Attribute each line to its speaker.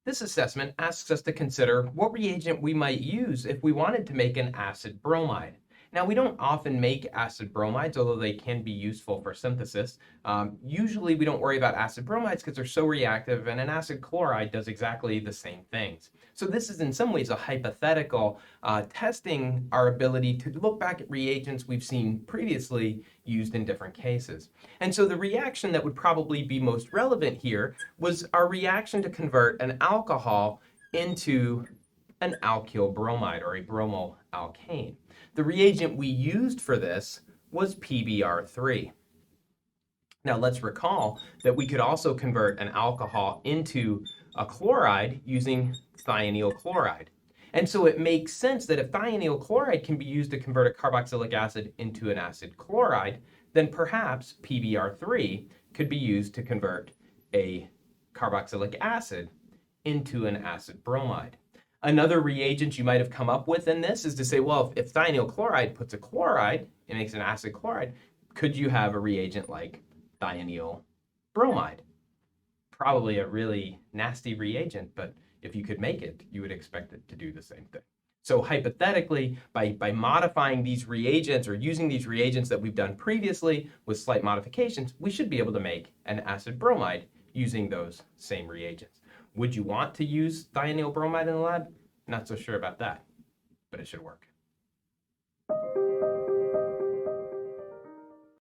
Speaker 1: This assessment asks us to consider what reagent we might use if we wanted to make an acid bromide. Now, we don't often make acid bromides, although they can be useful for synthesis. Usually, we don't worry about acid bromides because they're so reactive, and an acid chloride does exactly the same things. So this is in some ways a hypothetical, testing our ability to look back at reagents we've seen previously used in different cases. And so the reaction that would probably be most relevant here was our reaction to convert an alcohol into an alkyl bromide, or a bromoalkane. The reagent we used for this was PBr3. Now let's recall that we could also convert an alcohol into a chloride using thionyl chloride. And so it makes sense that if thionyl chloride can be used to convert a carboxylic acid into an acid chloride, then perhaps PBr3 could be used to convert a carboxylic acid into an acid bromide. Another reagent you might have come up with in this is to say, well, if thionyl chloride puts a chloride, it makes an acid chloride, could you have a reagent like thionyl bromide? Probably a really nasty reagent, but if you could make it, you would expect it to do the same thing. So hypothetically, by modifying these reagents or using these reagents that we've done previously with slight modifications, we should be able to make an acid bromide using those same reagents. Would you want to use thionyl bromide in the lab? Not so sure about that, but it should work.